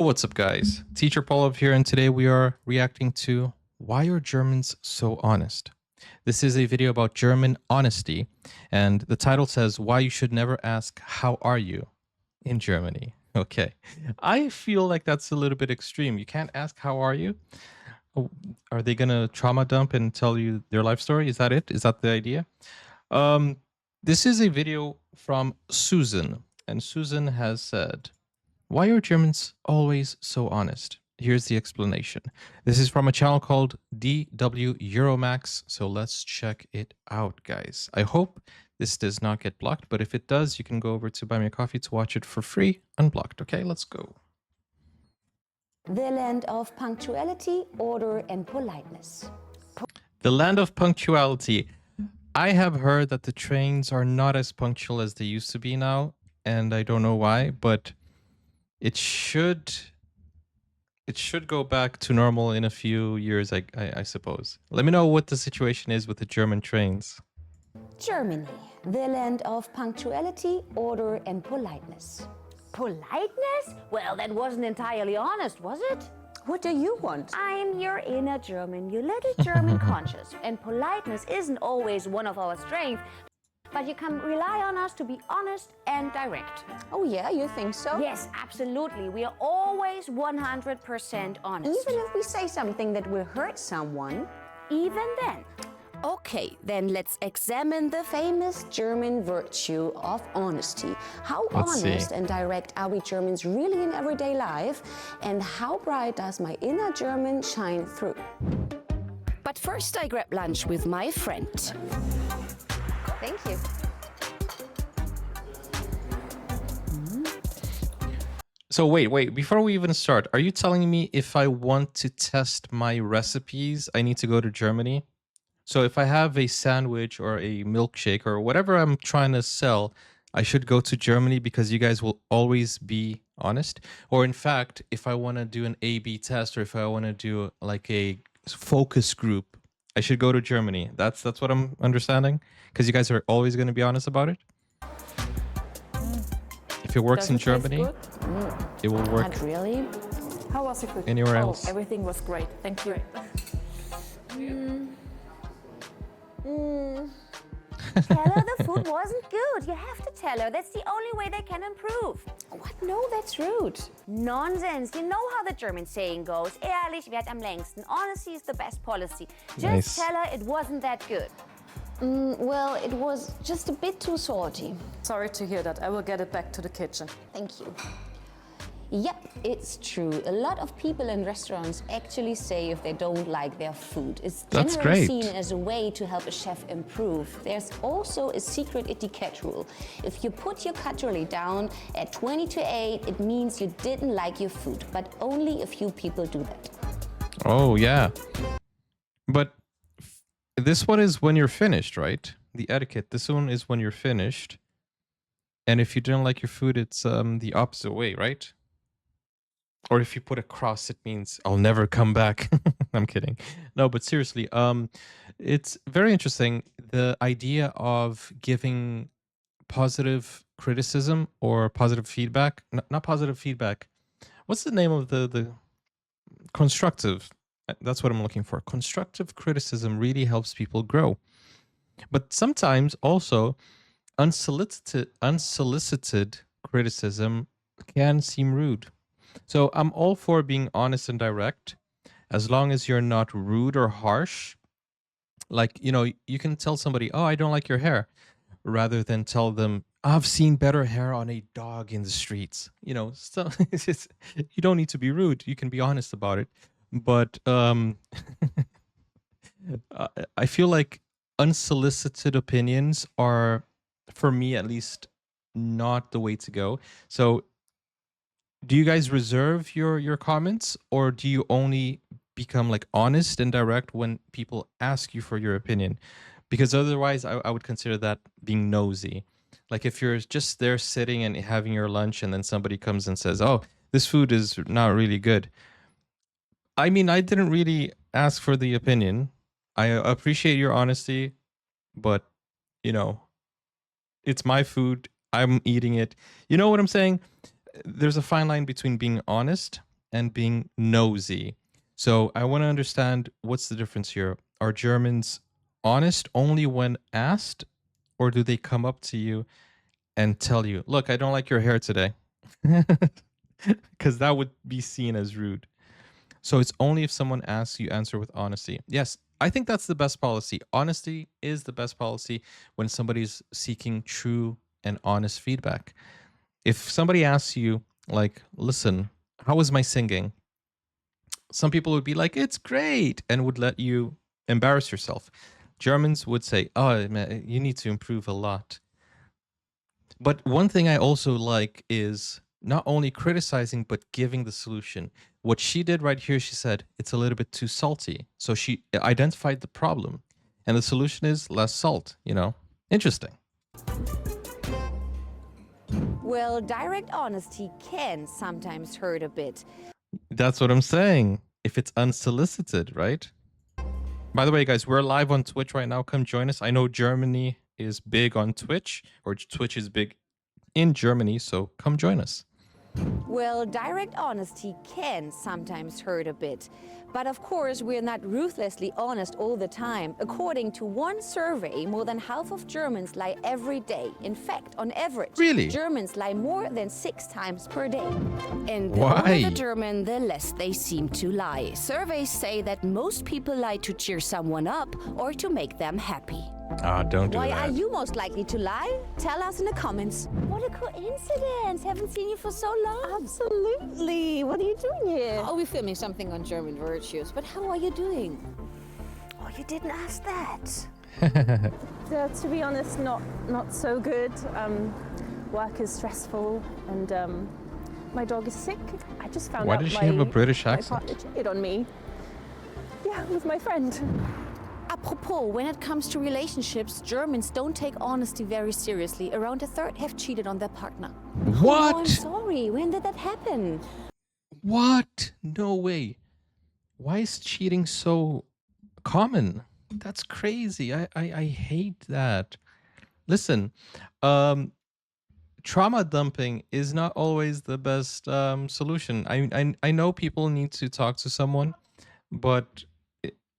What's up, guys? Teacher Paul here, and today we are reacting to Why Are Germans So Honest? This is a video about German honesty, and the title says Why You Should Never Ask How Are You in Germany. Okay, I feel like that's a little bit extreme. You can't ask how are you? Oh, are they gonna trauma dump and tell you their life story? Is that it? Is that the idea? Um, this is a video from Susan, and Susan has said, why are Germans always so honest? Here's the explanation. This is from a channel called DW Euromax, so let's check it out, guys. I hope this does not get blocked, but if it does, you can go over to Buy Me a Coffee to watch it for free, unblocked. Okay, let's go. The land of punctuality, order, and politeness. The land of punctuality. I have heard that the trains are not as punctual as they used to be now, and I don't know why, but it should go back to normal in a few years, I suppose. Let me know what the situation is with the German trains. Germany, the land of punctuality, order, and politeness. Politeness? Well, that wasn't entirely honest, was it? What do you want? I'm your inner German, you little German conscious. And politeness isn't always one of our strengths, but you can rely on us to be honest and direct. Oh yeah, you think so? Yes, absolutely. We are always 100% honest. Even if we say something that will hurt someone? Even then. Okay, then let's examine the famous German virtue of honesty. How Let's honest see. and direct are we Germans really in everyday life? And how bright does my inner German shine through? But first I grab lunch with my friend. Thank you. So wait, before we even start, are you telling me if I want to test my recipes, I need to go to Germany? So if I have a sandwich or a milkshake or whatever I'm trying to sell, I should go to Germany because you guys will always be honest? Or in fact, if I want to do an A/B test or if I want to do like a focus group, I should go to Germany. That's what I'm understanding? Because you guys are always going to be honest about it? If it works in Germany, it will work Not really. How was the food? anywhere else. Everything was great. Thank you. Tell her the food wasn't good. You have to tell her. That's the only way they can improve. What? No, that's rude. Nonsense. You know how the German saying goes. Ehrlich währt am längsten. Honesty is the best policy. Just Nice. tell her it wasn't that good. Well, it was just a bit too salty. Sorry to hear that. I will get it back to the kitchen. Thank you. Yep, it's true. A lot of people in restaurants actually say if they don't like their food. It's That's generally great. seen as a way to help a chef improve. There's also a secret etiquette rule. If you put your cutlery down at 20 to 8, it means you didn't like your food, but only a few people do that. Oh, yeah. But this one is when you're finished, right? The etiquette. This one is when you're finished. And if you don't like your food, it's the opposite way, right? Or if you put a cross, it means I'll never come back. I'm kidding. No, but seriously, it's very interesting. The idea of giving positive criticism or positive feedback, not positive feedback. What's the name of the constructive? That's what I'm looking for. Constructive criticism really helps people grow. But sometimes also unsolicited criticism can seem rude. So I'm all for being honest and direct as long as you're not rude or harsh. Like, you can tell somebody, oh, I don't like your hair, rather than tell them, I've seen better hair on a dog in the streets. So you don't need to be rude. You can be honest about it. But I feel like unsolicited opinions are, for me at least, not the way to go. So do you guys reserve your comments, or do you only become like honest and direct when people ask you for your opinion? Because otherwise I would consider that being nosy. Like if you're just there sitting and having your lunch and then somebody comes and says, oh, this food is not really good. I mean, I didn't really ask for the opinion. I appreciate your honesty, but it's my food. I'm eating it. You know what I'm saying? There's a fine line between being honest and being nosy. So I want to understand, what's the difference here? Are Germans honest only when asked, or do they come up to you and tell you, look, I don't like your hair today? Because that would be seen as rude. So it's only if someone asks, you answer with honesty. Yes, I think that's the best policy. Honesty is the best policy when somebody's seeking true and honest feedback. If somebody asks you, like, listen, how was my singing? Some people would be like, it's great, and would let you embarrass yourself. Germans would say, oh, man, you need to improve a lot. But one thing I also like is not only criticizing, but giving the solution. What she did right here, she said, it's a little bit too salty. So she identified the problem. And the solution is less salt, you know? Interesting. Well, direct honesty can sometimes hurt a bit. That's what I'm saying. If it's unsolicited, right? By the way, guys, we're live on Twitch right now. Come join us. I know Germany is big on Twitch, or Twitch is big in Germany, so come join us. Well, direct honesty can sometimes hurt a bit. But of course, we're not ruthlessly honest all the time. According to one survey, more than half of Germans lie every day. In fact, on average, Really? Germans lie more than 6 times per day. And the Why? older the German, the less they seem to lie. Surveys say that most people lie to cheer someone up or to make them happy. Ah, don't do Why that. are you most likely to lie? Tell us in the comments. What a coincidence! Haven't seen you for so long. Absolutely. What are you doing here? Oh, we're filming something on German virtues. But how are you doing? Oh, you didn't ask that. To be honest, not so good. Work is stressful, and my dog is sick. I just found Why out does she have a British my accent? partner cheated on me. Yeah, with my friend. Apropos, when it comes to relationships, Germans don't take honesty very seriously. Around a third have cheated on their partner. What? Oh, I'm sorry. When did that happen? What? No way. Why is cheating so common? That's crazy. I hate that. Listen, trauma dumping is not always the best solution. I know people need to talk to someone, but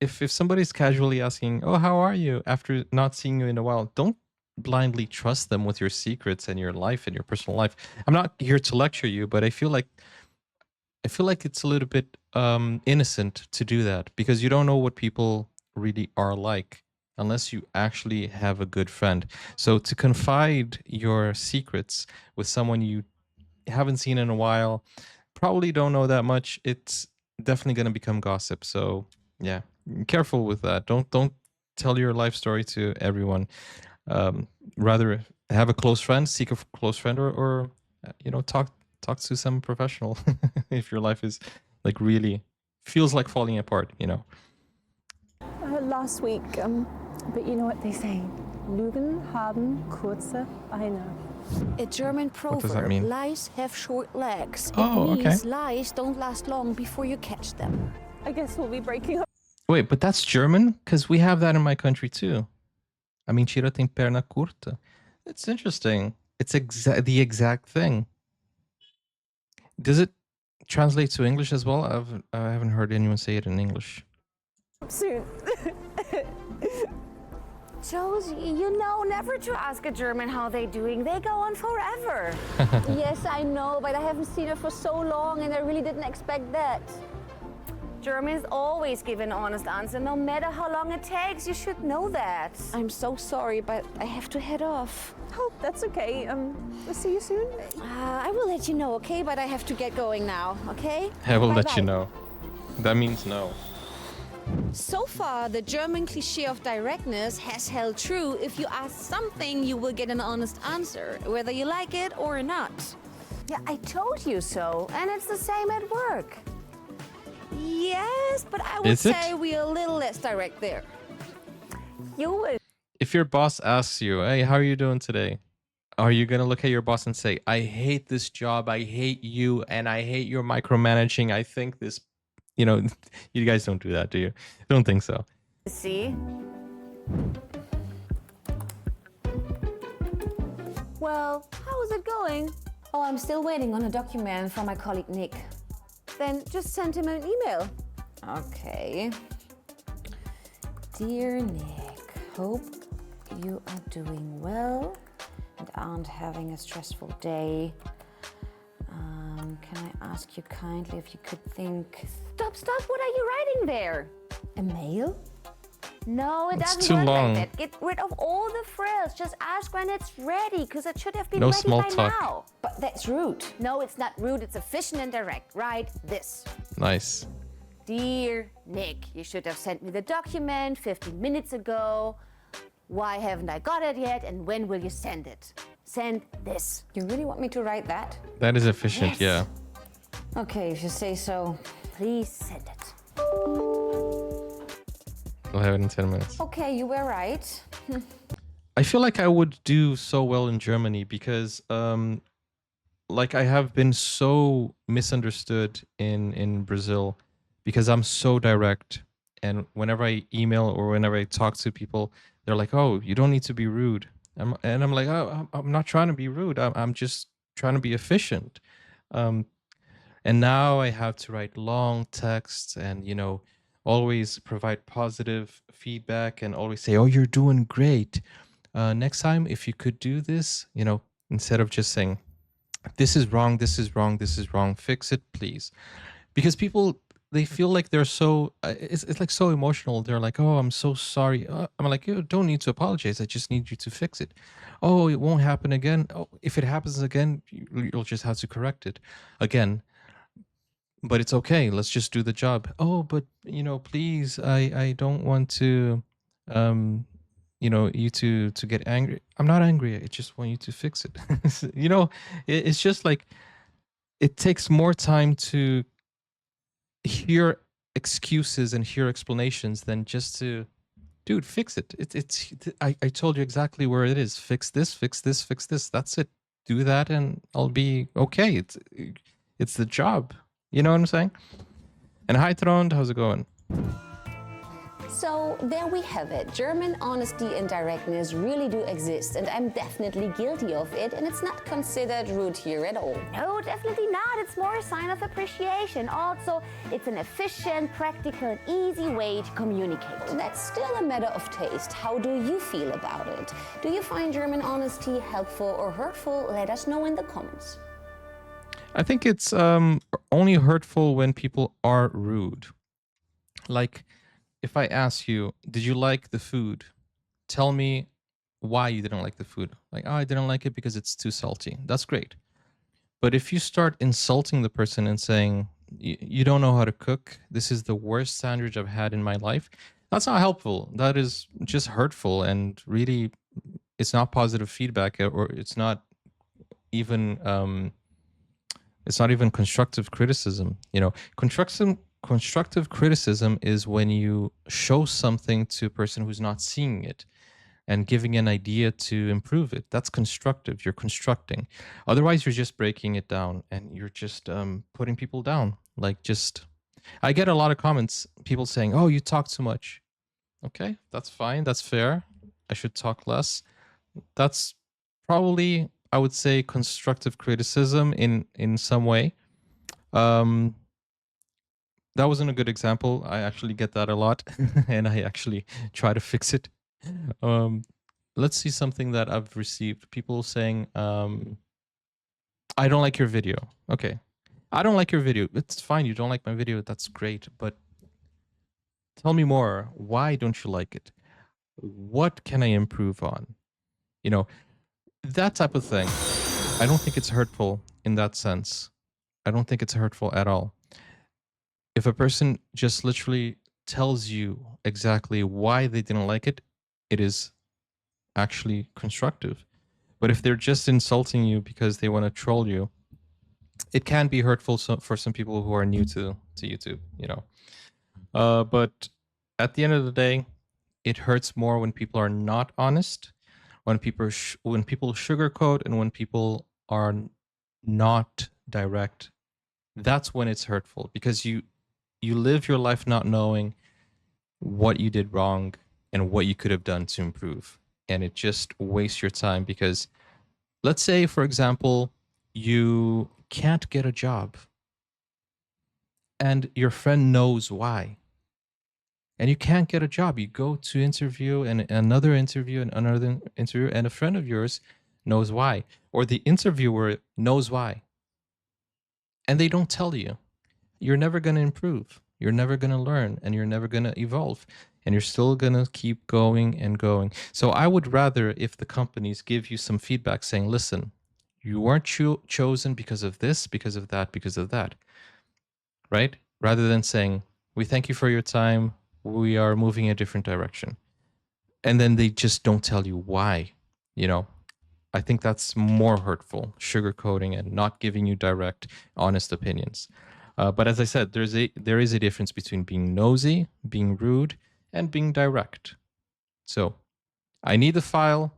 if somebody's casually asking, "Oh, how are you?" after not seeing you in a while, don't blindly trust them with your secrets and your life and your personal life. I'm not here to lecture you, but I feel like it's a little bit innocent to do that, because you don't know what people really are like unless you actually have a good friend. So to confide your secrets with someone you haven't seen in a while, probably don't know that much, it's definitely going to become gossip. So yeah, careful with that. Don't tell your life story to everyone. Rather have a close friend, seek a close friend, or talk to some professional if your life is like really feels like falling apart, Last week, but you know what they say? Lügen haben kurze Beine. A German does that proverb, mean? lies have short legs. Oh, it means okay. lies don't last long before you catch them. I guess we'll be breaking up. Wait, but that's German? Because we have that in my country too. A mentira tem perna curta. It's interesting. It's the exact thing. Does it translate to English as well? I haven't heard anyone say it in English. Soon. Josie, you know never to ask a German how they're doing. They go on forever. Yes, I know, but I haven't seen her for so long and I really didn't expect that. Germans always give an honest answer, no matter how long it takes. You should know that. I'm so sorry, but I have to head off. Oh, that's okay. We'll see you soon. I will let you know, okay? But I have to get going now, okay? I will let you Bye-bye. know. That means no. So far, the German cliché of directness has held true. If you ask something, you will get an honest answer, whether you like it or not. Yeah, I told you so. And it's the same at work. Yes, but I would Is it? say we're a little less direct there. You would. If your boss asks you, hey, how are you doing today? Are you going to look at your boss and say, I hate this job, I hate you, and I hate your micromanaging. I think this, you guys don't do that, do you? Don't think so. See? Well, how is it going? Oh, I'm still waiting on a document from my colleague Nick. then just send him an email. Okay. Dear Nick, hope you are doing well and aren't having a stressful day. Can I ask you kindly if you could think Stop, what are you writing there? a mail? No, it It's doesn't too work long. like that. Get rid of all the frills. Just ask when it's ready, because it should have been No ready small by talk. now. But that's rude. No, it's not rude. It's efficient and direct. Write this. Nice. Dear Nick, you should have sent me the document 15 minutes ago. Why haven't I got it yet? And when will you send it? Send this. You really want me to write that? That is efficient, Yes. yeah. Okay, if you say so. Please send it. We'll have it in 10 minutes. Okay, you were right. I feel like I would do so well in Germany because like I have been so misunderstood in Brazil because I'm so direct, and whenever I email or whenever I talk to people, they're like, "Oh, you don't need to be rude." And I'm like, "Oh, I'm not trying to be rude. I'm just trying to be efficient." Um, and now I have to write long texts and, always provide positive feedback and always say, "Oh, you're doing great. Next time, if you could do this, instead of just saying, this is wrong, this is wrong, this is wrong, fix it, please." Because people, they feel like they're so, it's like so emotional. They're like, "Oh, I'm so sorry." I'm like, "You don't need to apologize. I just need you to fix it." "Oh, it won't happen again." "Oh, if it happens again, you'll just have to correct it again. But it's okay. Let's just do the job." "Oh, but please, I don't want to, you to get angry." "I'm not angry. I just want you to fix it." It's just like it takes more time to hear excuses and hear explanations than just to, dude, fix it. I told you exactly where it is. Fix this, fix this, fix this. That's it. Do that, and I'll be okay. It's the job. You know what I'm saying? And hi, Trond, how's it going? So there we have it. German honesty and directness really do exist, and I'm definitely guilty of it, and it's not considered rude here at all. No, definitely not. It's more a sign of appreciation. Also, it's an efficient, practical, and easy way to communicate. That's still a matter of taste. How do you feel about it? Do you find German honesty helpful or hurtful? Let us know in the comments. I think it's only hurtful when people are rude. Like, if I ask you, "Did you like the food?" Tell me why you didn't like the food. Like, "Oh, I didn't like it because it's too salty." That's great. But if you start insulting the person and saying, You don't know how to cook. This is the worst sandwich I've had in my life," that's not helpful. That is just hurtful, and really, it's not positive feedback, or it's not even constructive criticism. Constructive criticism is when you show something to a person who's not seeing it and giving an idea to improve it. That's constructive. You're constructing. Otherwise, you're just breaking it down, and you're just putting people down. I get a lot of comments, people saying, "Oh, you talk too much." Okay, that's fine. That's fair. I should talk less. That's probably, I would say, constructive criticism in some way. That wasn't a good example. I actually get that a lot, and I actually try to fix it. Let's see something that I've received. People saying, "I don't like your video." Okay, I don't like your video. It's fine. You don't like my video. That's great. But tell me more. Why don't you like it? What can I improve on? That type of thing. I don't think it's hurtful in that sense. I don't think it's hurtful at all. If a person just literally tells you exactly why they didn't like it, it is actually constructive. But if they're just insulting you because they want to troll you, it can be hurtful for some people who are new to YouTube, But at the end of the day, it hurts more when people are not honest, when people sugarcoat, and when people are not direct. That's when it's hurtful, because you live your life not knowing what you did wrong and what you could have done to improve. And it just wastes your time, because let's say, for example, you can't get a job. and your friend knows why. And you can't get a job. You go to interview and another interview and another interview, and a friend of yours knows why, or the interviewer knows why, and they don't tell you. You're never going to improve. You're never going to learn, and you're never going to evolve, and you're still going to keep going and going. So I would rather if the companies give you some feedback saying, listen, you weren't chosen because of this, because of that, because of that, right? Rather than saying, we thank you for your time. We are moving in a different direction. And then they just don't tell you why, you know. I think that's more hurtful, sugarcoating and not giving you direct, honest opinions. But as I said, there is a difference between being nosy, being rude, and being direct. So I need the file,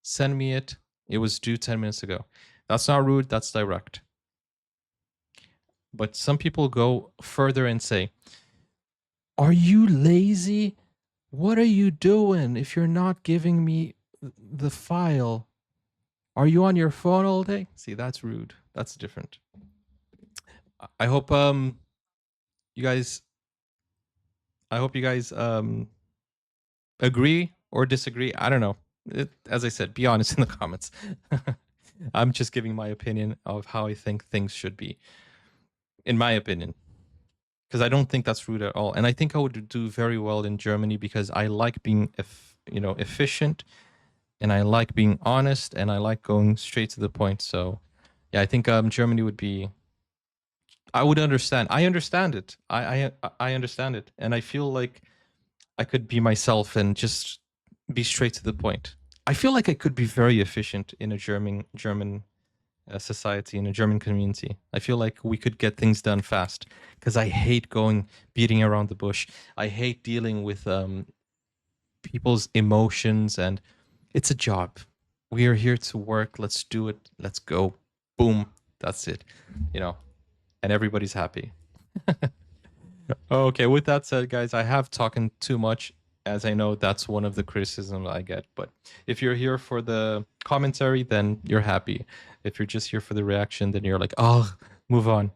send me it. It was due 10 minutes ago. That's not rude, that's direct. But some people go further and say, are you lazy? What are you doing if you're not giving me the file? Are you on your phone all day? See, that's rude. That's different. I hope you guys agree or disagree. I don't know. As I said, be honest in the comments. I'm just giving my opinion of how I think things should be. In my opinion. Because I don't think that's rude at all. And I think I would do very well in Germany because I like being efficient, and I like being honest, and I like going straight to the point. So yeah, I think Germany would be, I would understand. I understand it. I understand it. And I feel like I could be myself and just be straight to the point. I feel like I could be very efficient in a German society, in a German community. I feel like we could get things done fast because I hate beating around the bush. I hate dealing with people's emotions, and it's a job. We are here to work. Let's do it. Let's go. Boom. That's it. You know, and everybody's happy. Okay, with that said, guys, I have talking too much, as I know that's one of the criticisms I get. But if you're here for the commentary, then you're happy. If you're just here for the reaction, then you're like, oh, move on.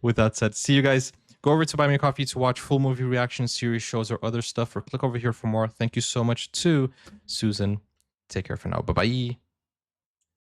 With that said, see you guys. Go over to Buy Me a Coffee to watch full movie reactions, series, shows, or other stuff, or click over here for more. Thank you so much to Susan. Take care for now. Bye-bye.